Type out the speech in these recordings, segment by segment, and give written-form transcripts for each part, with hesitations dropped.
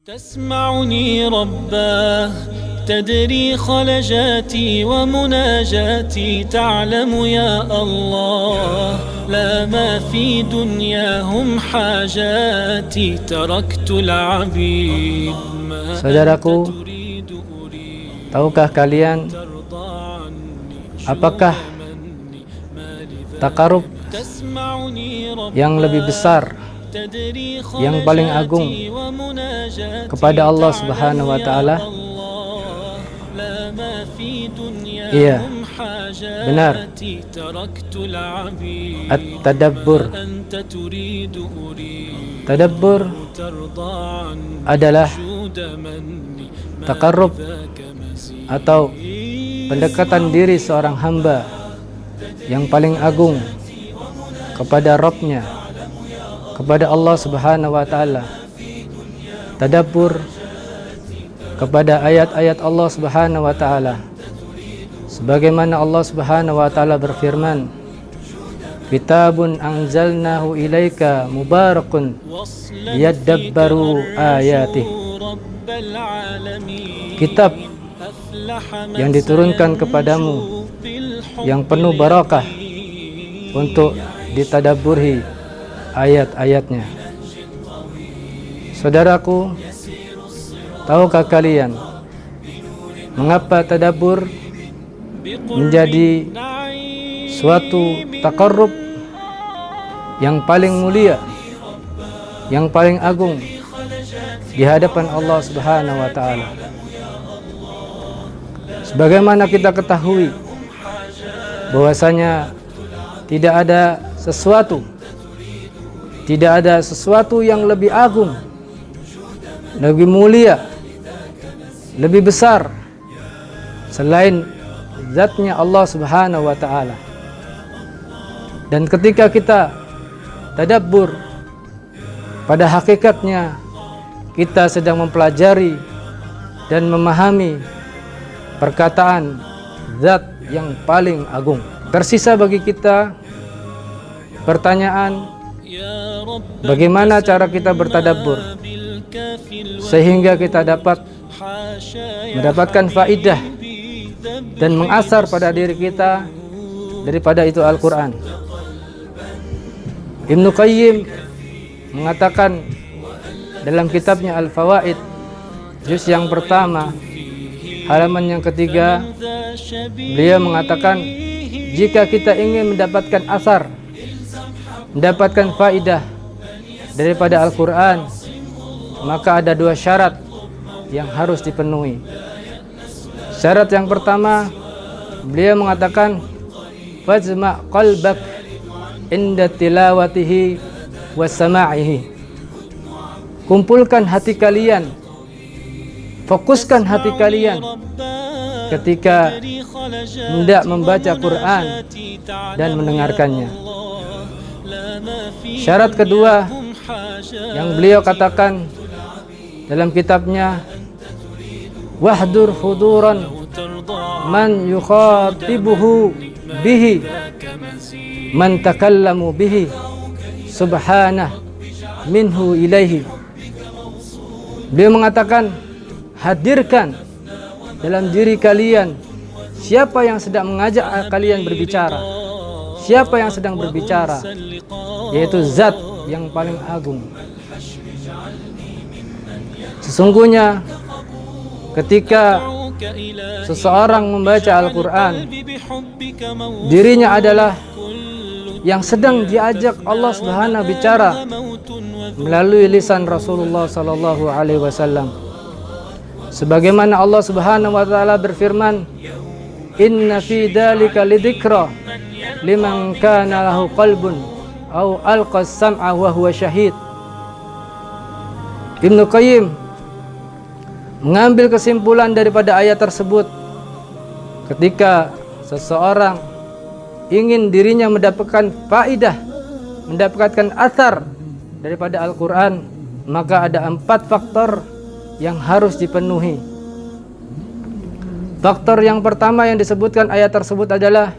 تسمعني رباه تدري خلجاتي ومناجاتي تعلم يا الله لا ما في دنياهم حاجاتي تركت العبيد ما Saudaraku, tahukah kalian apakah takarub yang lebih besar, yang paling agung kepada Allah Subhanahu wa taala? Iya, benar. At-tadabbur. Tadabbur adalah takarrub atau pendekatan diri seorang hamba yang paling agung kepada Rabb-Nya, kepada Allah Subhanahu wa taala. Tadabbur kepada ayat-ayat Allah Subhanahu wa taala. Sebagaimana Allah Subhanahu wa taala berfirman, "Kitabun anzalnahu ilaika mubarakun liyadabbaru ayatih." Kitab yang diturunkan kepadamu yang penuh barakah untuk ditadabburi ayat-ayatnya. Saudaraku, tahukah kalian mengapa tadabbur menjadi suatu takarrub yang paling mulia, yang paling agung di hadapan Allah Subhanahu wa taala? Sebagaimana kita ketahui bahwasanya tidak ada sesuatu yang lebih agung, lebih mulia, lebih besar selain zatnya Allah Subhanahu wa taala. Dan ketika kita tadabbur, pada hakikatnya kita sedang mempelajari dan memahami perkataan zat yang paling agung. Tersisa bagi kita pertanyaan, bagaimana cara kita bertadabbur sehingga kita dapat mendapatkan faidah dan mengasar pada diri kita daripada itu Al-Quran. Ibnu Qayyim mengatakan dalam kitabnya Al-Fawaid juz yang pertama halaman yang ketiga, beliau mengatakan, jika kita ingin mendapatkan asar, mendapatkan faidah daripada Al-Quran, maka ada dua syarat yang harus dipenuhi. Syarat yang pertama, beliau mengatakan, fajma' qalbak inda tilawatihi wa sama'ihi. Kumpulkan hati kalian, fokuskan hati kalian ketika hendak membaca Quran dan mendengarkannya. Syarat kedua yang beliau katakan dalam kitabnya, wahdur huduran man yukhatibuhu bihi man takallamu bihi subhanah minhu ilaihi. Beliau mengatakan, hadirkan dalam diri kalian siapa yang sedang mengajak kalian berbicara, siapa yang sedang berbicara, yaitu zat yang paling agung. Sesungguhnya ketika seseorang membaca Al-Quran, dirinya adalah yang sedang diajak Allah Subhanahu bicara melalui lisan Rasulullah sallallahu alaihi wasallam. Sebagaimana Allah Subhanahu wa taala berfirman, "Inna fi dzalika lidzikra liman kana lahu qalbun aw alqa as-sam'a wa huwa syahid." Ibnu Qayyim mengambil kesimpulan daripada ayat tersebut, ketika seseorang ingin dirinya mendapatkan faidah, mendapatkan athar daripada Al-Quran, maka ada 4 faktor yang harus dipenuhi. Faktor yang pertama yang disebutkan ayat tersebut adalah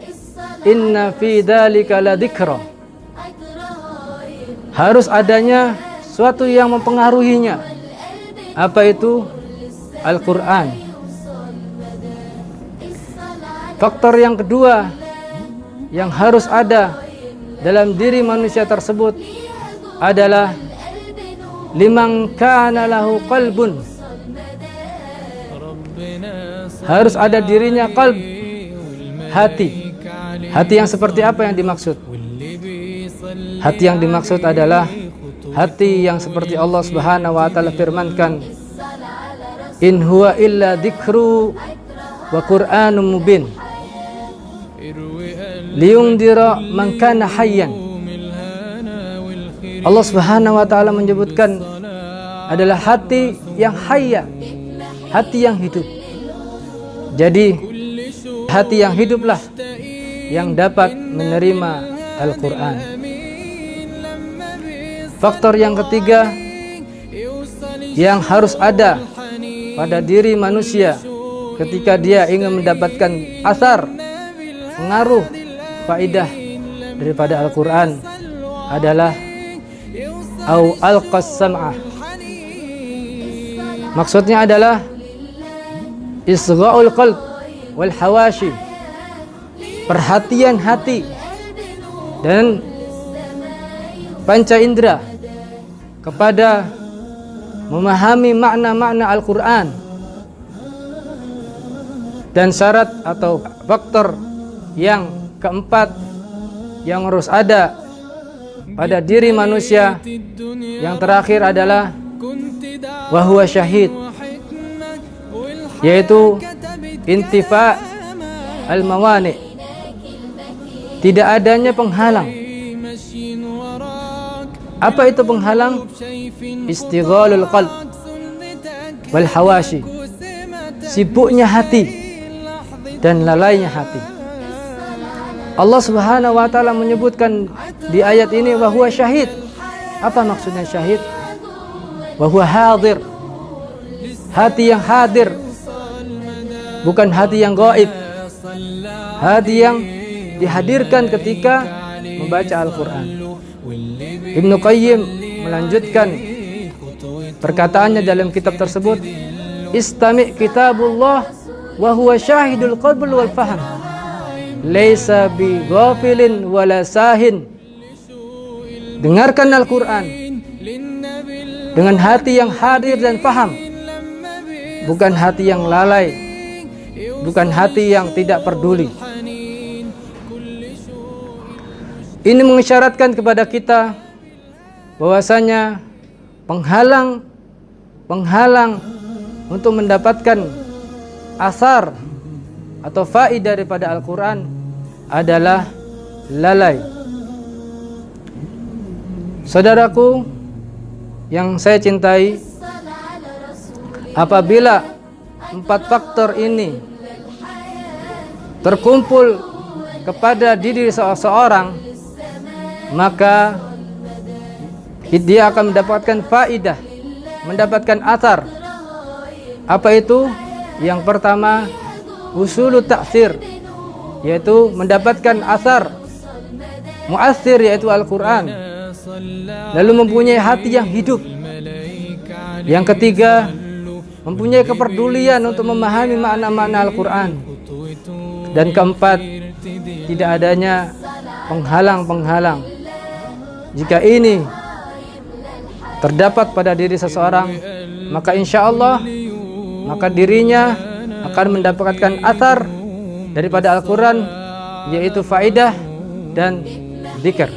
inna fi dzalika ladzikra. Harus adanya suatu yang mempengaruhinya, Apa itu Al-Quran? Faktor yang kedua yang harus ada dalam diri manusia tersebut adalah liman kana lahu qalbun. Harus ada dirinya qalb, hati. Hati yang seperti apa yang dimaksud? Hati yang dimaksud adalah hati yang seperti Allah Subhanahu wa taala firmankan, in huwa illa dzikru wa qur'anum mubin liyundira man kana hayyan. Allah Subhanahu wa taala menyebutkan adalah hati yang hayya, hati yang hidup. Jadi hati yang hiduplah yang dapat menerima Al-Quran. Faktor yang ketiga yang harus ada pada diri manusia ketika dia ingin mendapatkan asar, pengaruh, faidah daripada Al-Quran adalah au alqas sam'ah. Maksudnya adalah isgha'ul qalb wal hawashi, perhatian hati dan panca indera kepada memahami makna-makna Al-Quran. Dan syarat atau faktor yang keempat yang harus ada pada diri manusia yang terakhir adalah wahuwa syahid, yaitu intifa al-mawani, tidak adanya penghalang. Apa itu penghalang? Istighalul qalb wal hawashi, sibuknya hati dan lalainya hati. Allah Subhanahu wa taala menyebutkan di ayat ini wa huwa syahid. Apa maksudnya syahid? Wa huwa hadir, hati yang hadir, bukan hati yang gaib. Hati yang dihadirkan ketika membaca Al-Quran. Ibnu Qayyim melanjutkan perkataannya dalam kitab tersebut, istami' kitabullah wa huwa syahidul qalb wal fahm, laisa bi ghafilin wala sahin. Dengarkan Al-Quran dengan hati yang hadir dan paham, bukan hati yang lalai, bukan hati yang tidak peduli. Ini mengisyaratkan kepada kita bahwasanya penghalang untuk mendapatkan asar atau faidah daripada Al-Quran adalah lalai. Saudaraku yang saya cintai, apabila 4 faktor ini terkumpul kepada diri seseorang, maka dia akan mendapatkan faidah, mendapatkan athar. Apa itu? Yang pertama, usulut ta'thir, yaitu mendapatkan athar mu'athir, yaitu Al-Quran, lalu mempunyai hati yang hidup. Yang ketiga, mempunyai kepedulian untuk memahami makna-makna Al-Quran. Dan keempat, tidak adanya penghalang-penghalang. Jika ini terdapat pada diri seseorang, maka insya Allah maka dirinya akan mendapatkan athar daripada Al-Quran, yaitu faidah dan zikr.